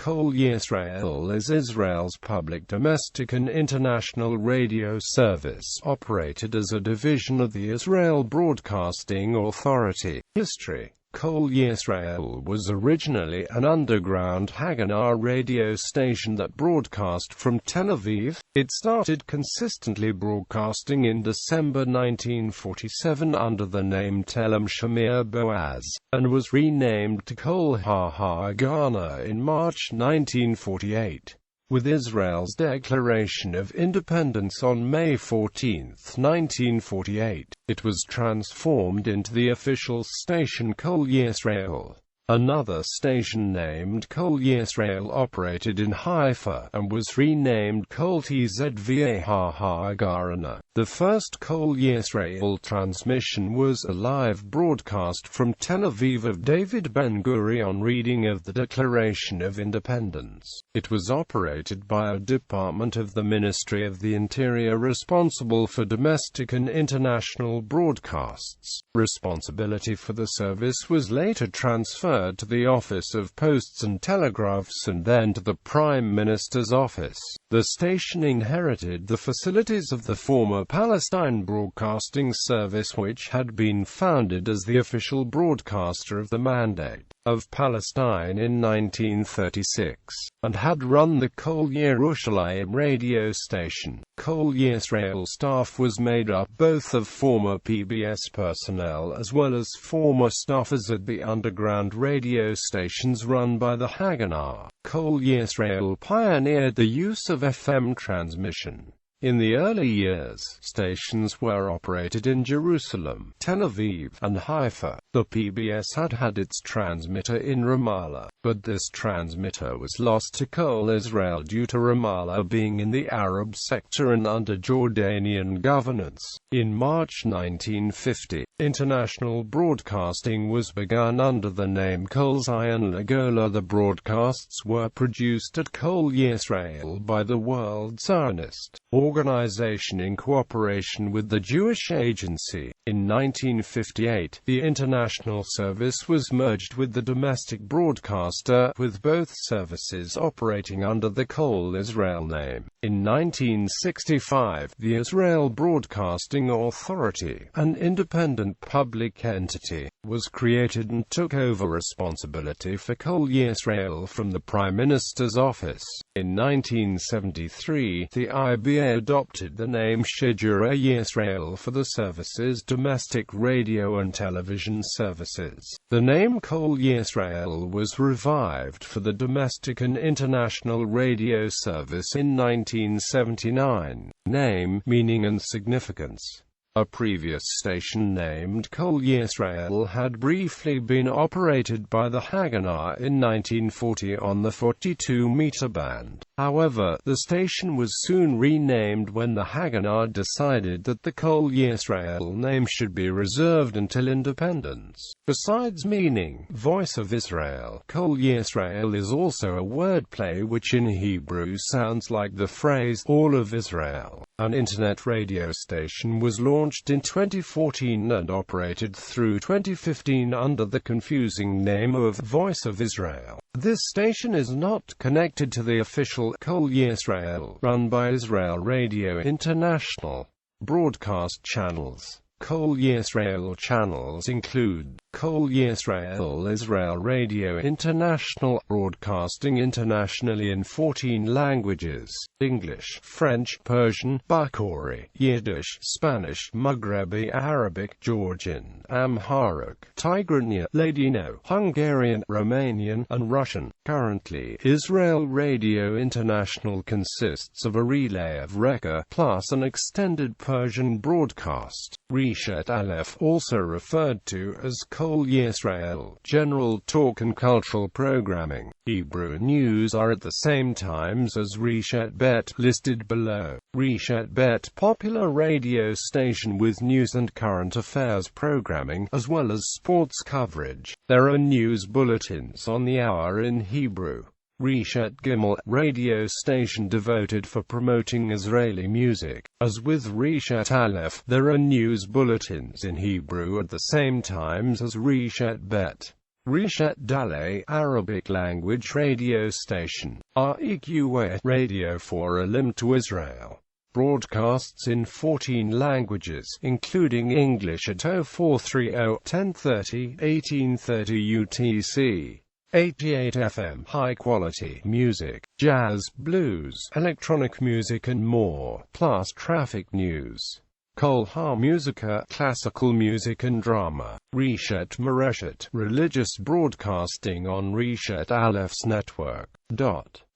Kol Yisrael is Israel's public domestic and international radio service, operated as a division of the Israel Broadcasting Authority. History: Kol Yisrael was originally an underground Haganah radio station that broadcast from Tel Aviv. It started consistently broadcasting in December 1947 under the name Telem Shamir Boaz, and was renamed to Kol Haganah in March 1948. With Israel's declaration of independence on May 14, 1948, it was transformed into the official station Kol Yisrael. Another station named Kol Yisrael operated in Haifa, and was renamed Kol Tzva Haganah. The first Kol Yisrael transmission was a live broadcast from Tel Aviv of David Ben-Gurion reading of the Declaration of Independence. It was operated by a department of the Ministry of the Interior responsible for domestic and international broadcasts. Responsibility for the service was later transferred to the Office of Posts and Telegraphs and then to the Prime Minister's office. The station inherited the facilities of the former Palestine Broadcasting Service, which had been founded as the official broadcaster of the Mandate of Palestine in 1936, and had run the Kol Yerushalayim radio station. Kol Yisrael staff was made up both of former PBS personnel as well as former staffers at the underground radio stations run by the Haganah. Kol Yisrael pioneered the use of FM transmission. In the early years, stations were operated in Jerusalem, Tel Aviv, and Haifa. The PBS had its transmitter in Ramallah, but this transmitter was lost to Kol Yisrael due to Ramallah being in the Arab sector and under Jordanian governance. In March 1950, international broadcasting was begun under the name Kol Zion Lagola. The broadcasts were produced at Kol Yisrael by the World Zionist Organization in cooperation with the Jewish Agency. In 1958, the international service was merged with the domestic broadcaster, with both services operating under the Kol Yisrael name. In 1965, the Israel Broadcasting Authority, an independent public entity, was created and took over responsibility for Kol Yisrael from the Prime Minister's office. In 1973, the IBA adopted the name Shidurei Yisrael for the service's domestic radio and television services. The name Kol Yisrael was revived for the domestic and international radio service in 1979. Name, meaning and significance. A previous station named Kol Yisrael had briefly been operated by the Haganah in 1940 on the 42-meter band. However, the station was soon renamed when the Haganah decided that the Kol Yisrael name should be reserved until independence. Besides meaning Voice of Israel, Kol Yisrael is also a wordplay which in Hebrew sounds like the phrase All of Israel. An internet radio station was launched in 2014 and operated through 2015 under the confusing name of Voice of Israel. This station is not connected to the official Kol Yisrael, run by Israel Radio International broadcast channels. Kol Yisrael channels include Kol Yisrael Israel Radio International, broadcasting internationally in 14 languages: English, French, Persian, Bakhori, Yiddish, Spanish, Maghrebi, Arabic, Georgian, Amharic, Tigrinya, Ladino, Hungarian, Romanian, and Russian. Currently, Israel Radio International consists of a relay of Reka, plus an extended Persian broadcast. Reshet Aleph, also referred to as Kol Yisrael, general talk and cultural programming. Hebrew news are at the same times as Reshet Bet, listed below. Reshet Bet, popular radio station with news and current affairs programming, as well as sports coverage. There are news bulletins on the hour in Hebrew. Reshet Gimel, radio station devoted for promoting Israeli music. As with Reshet Aleph, there are news bulletins in Hebrew at the same times as Reshet Bet. Reshet Dale, Arabic language radio station. REQA, Radio for Elim to Israel. Broadcasts in 14 languages, including English at 0430-1030, 1830 UTC. 88 FM, high-quality music, jazz, blues, electronic music and more, plus traffic news. Kol HaMusika, classical music and drama. Reshet Moreshet, religious broadcasting on Reshet Alef's network.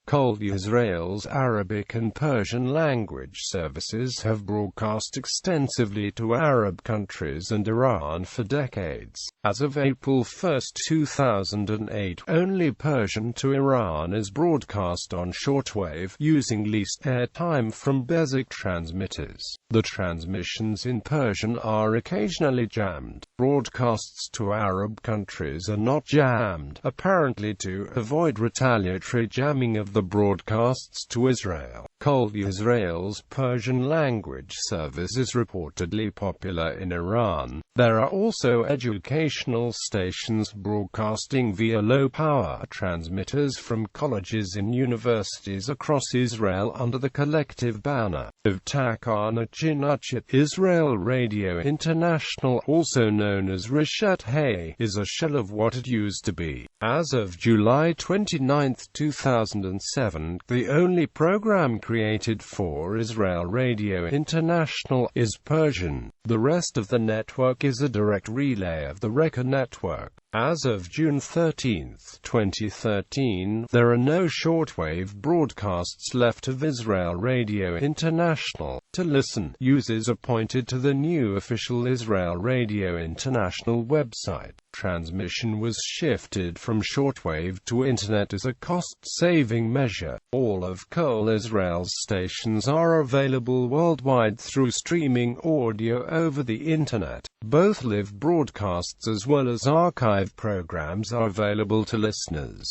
Kol Yisrael's Arabic and Persian language services have broadcast extensively to Arab countries and Iran for decades. As of April 1, 2008, only Persian to Iran is broadcast on shortwave, using leased airtime from basic transmitters. The transmissions in Persian are occasionally jammed. Broadcasts to Arab countries are not jammed, apparently to avoid retaliatory jamming of the broadcasts to Israel. Kol Yisrael's Persian language service is reportedly popular in Iran. There are also educational stations broadcasting via low-power transmitters from colleges and universities across Israel under the collective banner of Takanachinachit. Israel Radio International, also known as Reshet Hay, is a shell of what it used to be. As of July 29, 2007, the only program created for Israel Radio International is Persian. The rest of the network is a direct relay of the Reka network. As of June 13, 2013, there are no shortwave broadcasts left of Israel Radio International. To listen, users are pointed to the new official Israel Radio International website. Transmission was shifted from shortwave to internet as a cost-saving measure. All of Kol Yisrael's stations are available worldwide through streaming audio over the internet. Both live broadcasts as well as archive programs are available to listeners.